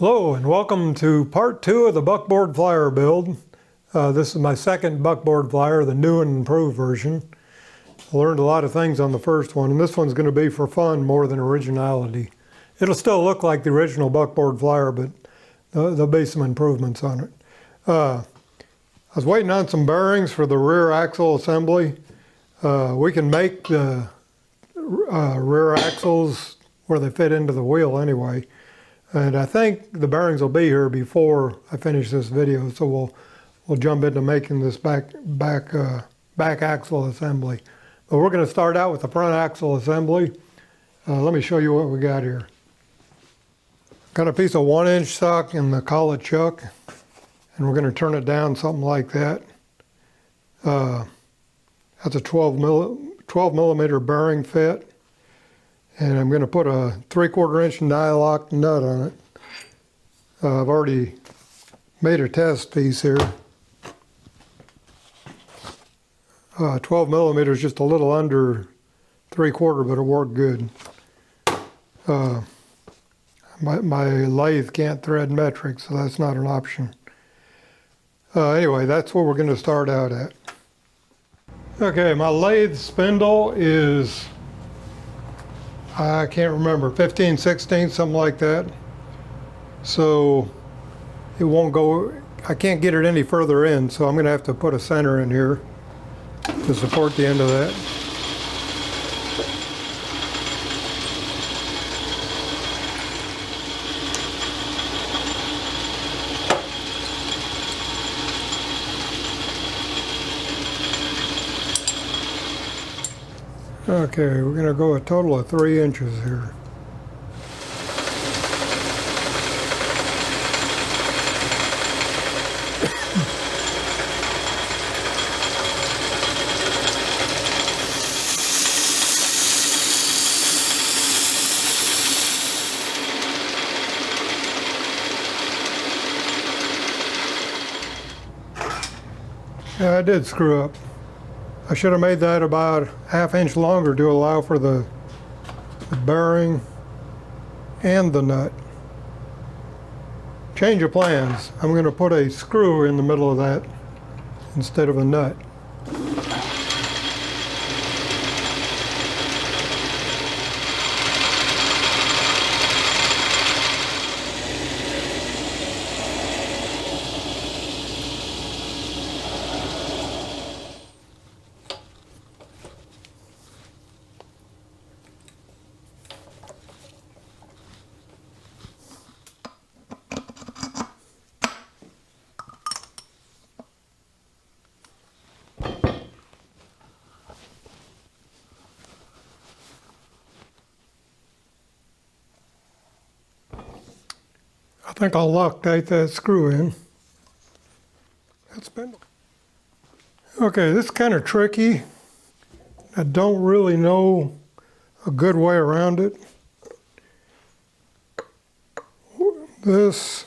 Hello and welcome to part 2 of the Buckboard Flyer build. This is my second Buckboard Flyer, the new and improved version. I learned a lot of things on the first one, and this one's going to be for fun more than originality. It'll still look like the original Buckboard Flyer, but there'll be some improvements on it. I was waiting on some bearings for the rear axle assembly. We can make the rear axles where they fit into the wheel anyway. And I think the bearings will be here before I finish this video, so we'll jump into making this back axle assembly. But we're going to start out with the front axle assembly. Let me show you what we got here. Got a piece of 1-inch stock in the collet chuck, and we're going to turn it down something like that. That's a 12 millimeter bearing fit. And I'm going to put a 3/4 inch die-lock nut on it. I've already made a test piece here. 12 millimeters, just a little under 3/4, but it worked good. My lathe can't thread metric, so that's not an option. Anyway, that's what we're going to start out at. Okay, my lathe spindle is, I can't remember, 15, 16, something like that. So it won't go, I can't get it any further in, so I'm going to have to put a center in here to support the end of that. Okay, we're going to go a total of 3 inches here. Yeah, I did screw up. I should have made that about 1/2 inch longer to allow for the bearing and the nut. Change of plans. I'm going to put a screw in the middle of that instead of a nut. I think I'll Loctite that screw in. That spindle. Okay, this is kind of tricky. I don't really know a good way around it. It's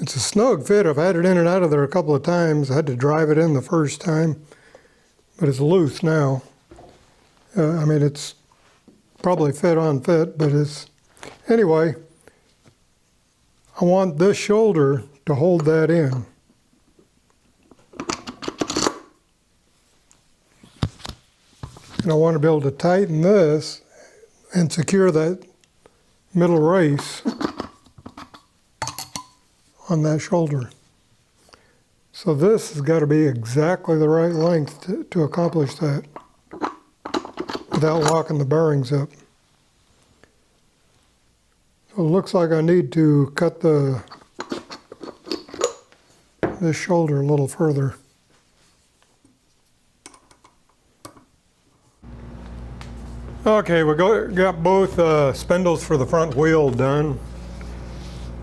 a snug fit. I've had it in and out of there a couple of times. I had to drive it in the first time, but it's loose now. I mean, it's probably fit on fit, but it's, anyway, I want this shoulder to hold that in. And I want to be able to tighten this and secure that middle race on that shoulder. So this has got to be exactly the right length to accomplish that without locking the bearings up. So it looks like I need to cut this shoulder a little further. Okay, we got both spindles for the front wheel done.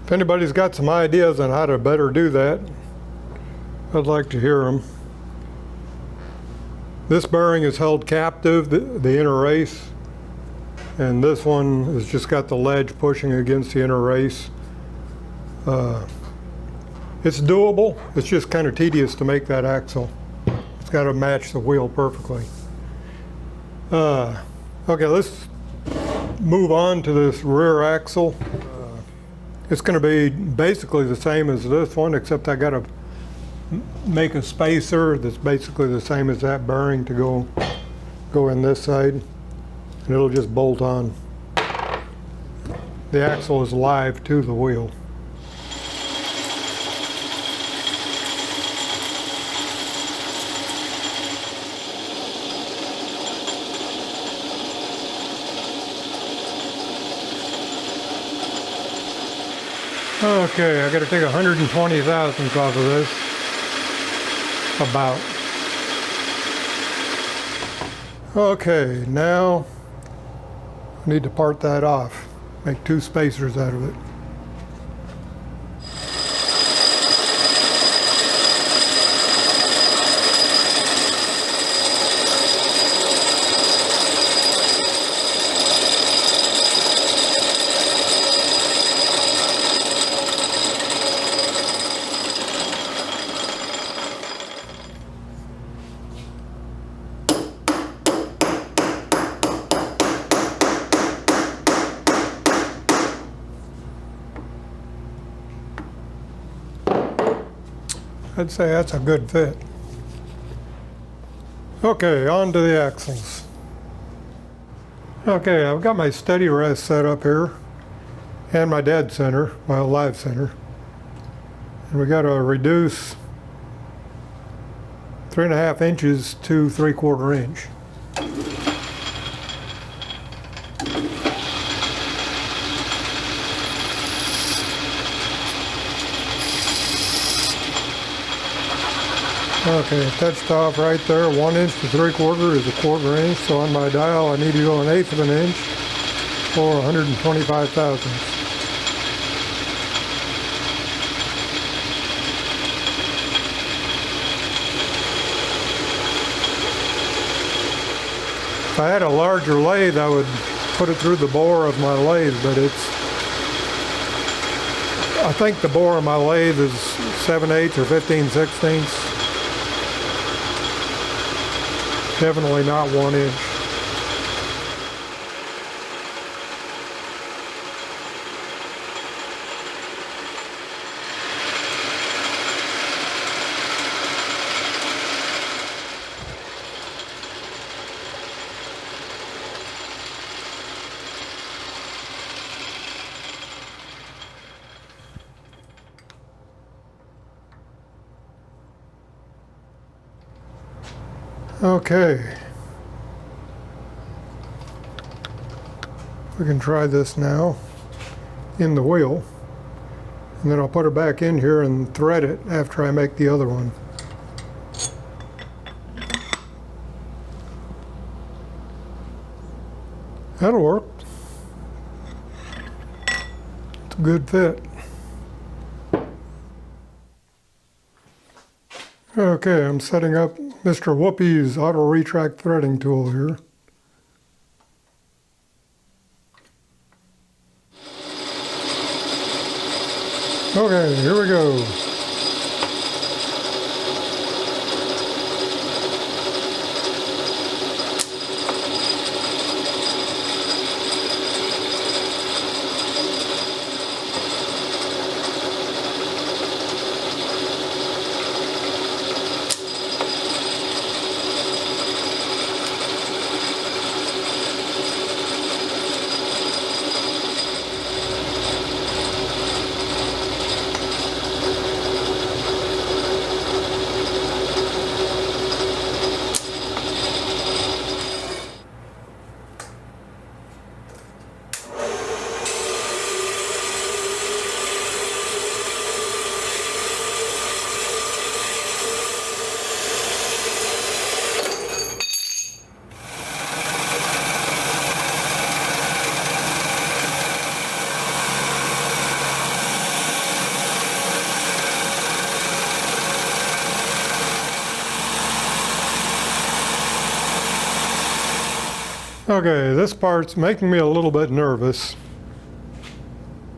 If anybody's got some ideas on how to better do that, I'd like to hear them. This bearing is held captive, the inner race. And this one has just got the ledge pushing against the inner race. It's doable. It's just kind of tedious to make that axle. It's got to match the wheel perfectly. Okay, let's move on to this rear axle. It's going to be basically the same as this one, except I got to make a spacer that's basically the same as that bearing to go in this side, and it'll just bolt on. The axle is live to the wheel. Okay, I got to take 120 thousandths off of this. About. Okay, now I need to part that off. Make 2 spacers out of it. I'd say that's a good fit. Okay, on to the axles. Okay, I've got my steady rest set up here and my dead center, my live center. And we got to reduce 3.5 inches to 3/4 inch. Okay, touched off right there. 1 inch to 3/4 is 1/4 inch. So on my dial, I need to go 1/8 of an inch or 125 thousandths. If I had a larger lathe, I would put it through the bore of my lathe, but I think the bore of my lathe is 7/8 or 15/16. Definitely not 1 inch. Okay. We can try this now in the wheel, and then I'll put it back in here and thread it after I make the other one. That'll work. It's a good fit. Okay, I'm setting up Mr. Whoopee's auto retract threading tool here. Okay, here we go. Okay, this part's making me a little bit nervous.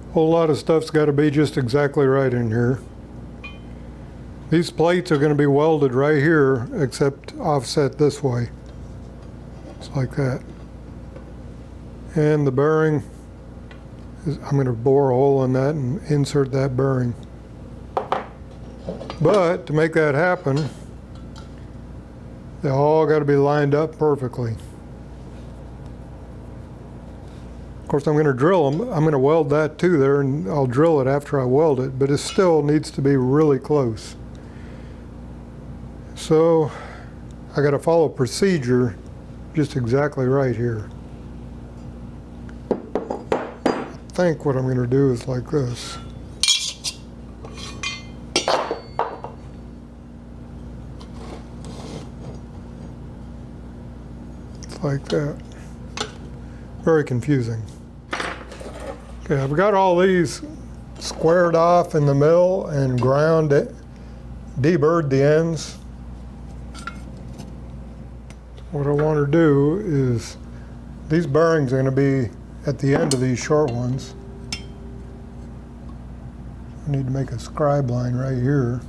A whole lot of stuff's got to be just exactly right in here. These plates are going to be welded right here, except offset this way. It's like that. And the bearing I'm going to bore a hole in that and insert that bearing. But to make that happen, they all got to be lined up perfectly. Of course, I'm going to drill them. I'm going to weld that too there, and I'll drill it after I weld it, but it still needs to be really close. So I got to follow procedure just exactly right here. I think what I'm going to do is like this. It's like that. Very confusing. Okay, I've got all these squared off in the mill and ground it, deburred the ends. What I want to do is, these bearings are going to be at the end of these short ones. I need to make a scribe line right here.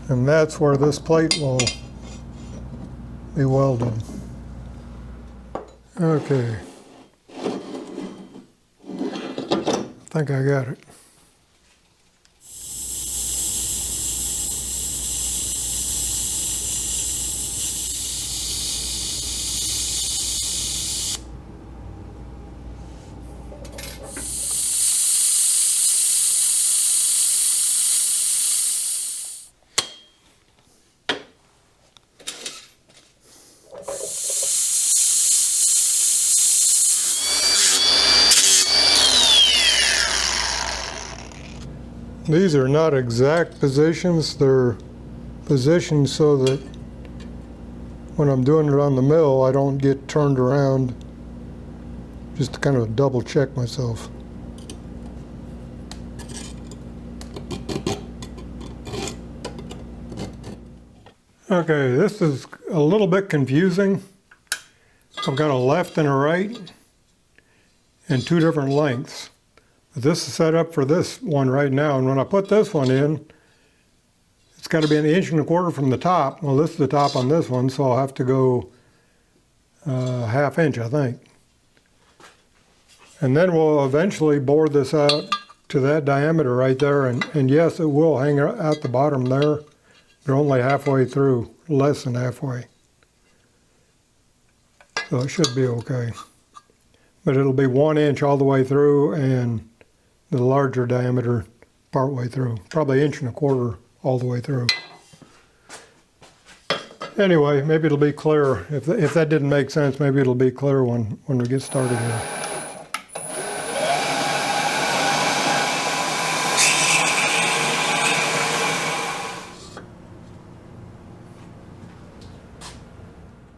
And that's where this plate will be welded. Okay. I think I got it. These are not exact positions, they're positioned so that when I'm doing it on the mill, I don't get turned around, just to kind of double check myself. Okay, this is a little bit confusing. I've got a left and a right and two different lengths. This is set up for this one right now, and when I put this one in, it's got to be 1.25 inches from the top. Well, this is the top on this one, so I'll have to go 1/2 inch, I think. And then we'll eventually bore this out to that diameter right there, and yes, it will hang out the bottom there, but only halfway through, less than halfway. So it should be okay. But it'll be 1 inch all the way through, and the larger diameter part way through, probably 1.25 inches all the way through. Anyway, maybe it'll be clear. If that didn't make sense, maybe it'll be clear when we get started here.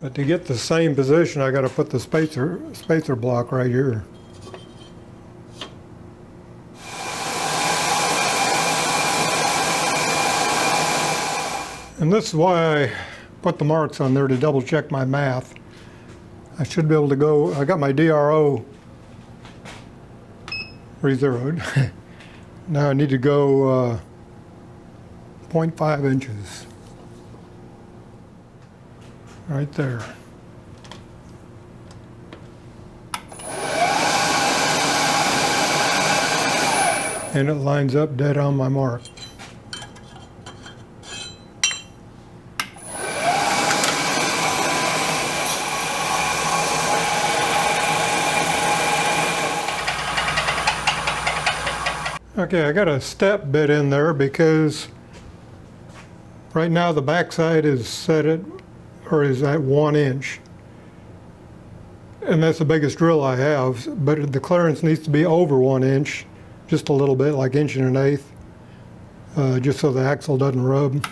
But to get the same position, I got to put the spacer block right here. And this is why I put the marks on there, to double check my math. I should be able to go, I got my DRO reserved. Now I need to go 0.5 inches. Right there. And it lines up dead on my mark. Okay, I got a step bit in there because right now the backside is set at, or is at 1 inch. And that's the biggest drill I have, but the clearance needs to be over 1 inch, just a little bit, like 1 1/8, just so the axle doesn't rub.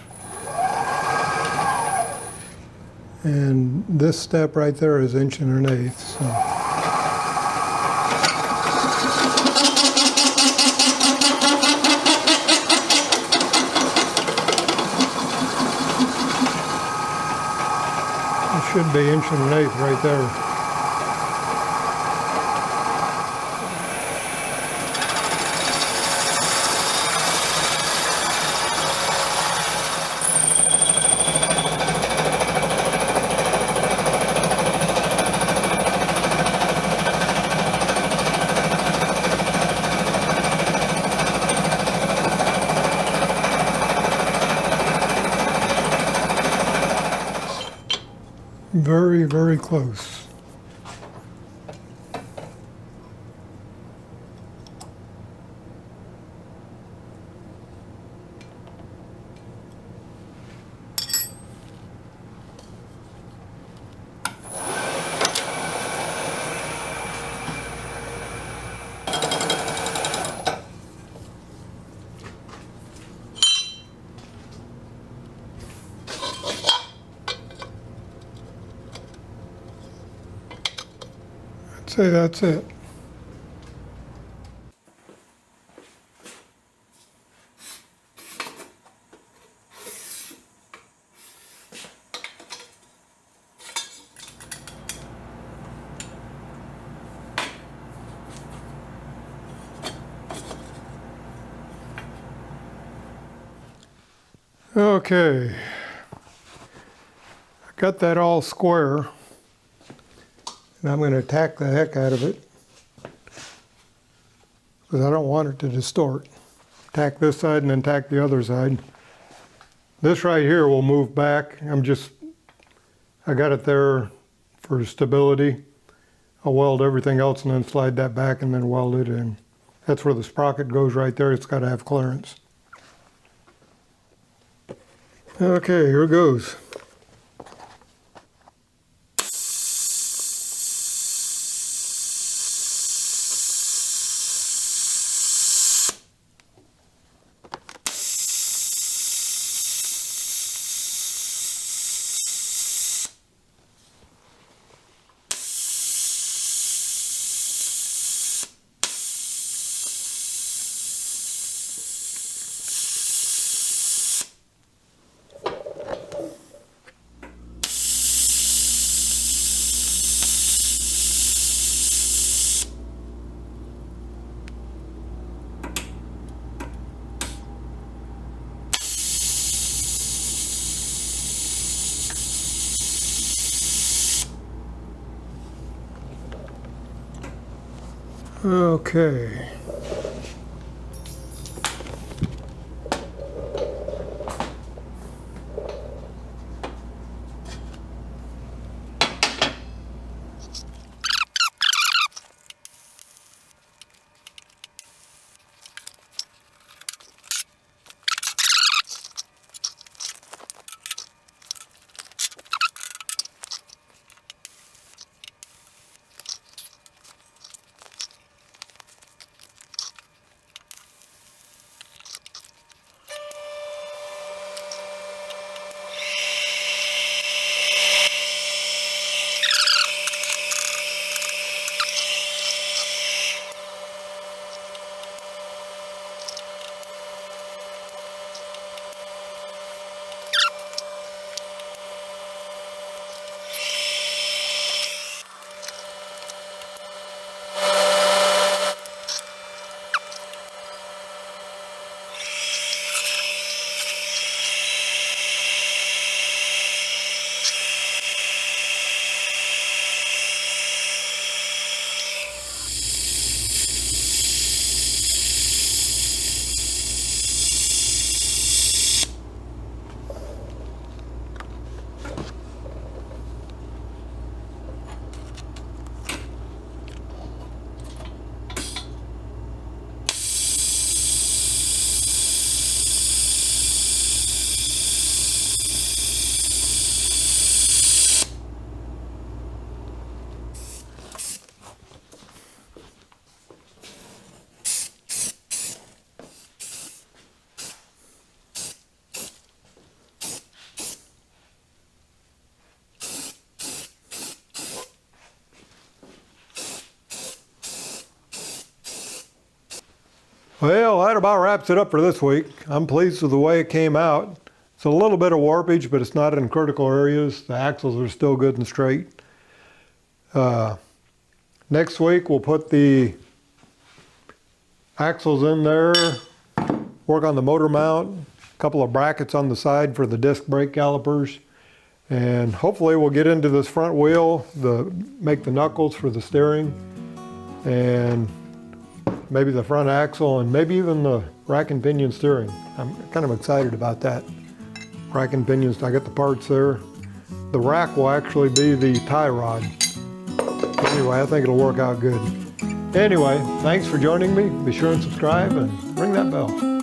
And this step right there is 1 1/8 inches. So. Should be 1 1/8 right there. very, very close. I'd say that's it. Okay, I got that all square, and I'm going to tack the heck out of it because I don't want it to distort. Tack this side and then tack the other side. This right here will move back. I got it there for stability. I'll weld everything else and then slide that back and then weld it in. That's where the sprocket goes right there. It's got to have clearance. Okay, here it goes. Okay. Well, that about wraps it up for this week. I'm pleased with the way it came out. It's a little bit of warpage, but it's not in critical areas. The axles are still good and straight. Next week, we'll put the axles in there, work on the motor mount, a couple of brackets on the side for the disc brake calipers, and hopefully we'll get into this front wheel, make the knuckles for the steering, and maybe the front axle, and maybe even the rack and pinion steering. I'm kind of excited about that. Rack and pinions, I got the parts there. the rack will actually be the tie rod. Anyway, I think it'll work out good. Anyway, thanks for joining me. Be sure and subscribe and ring that bell.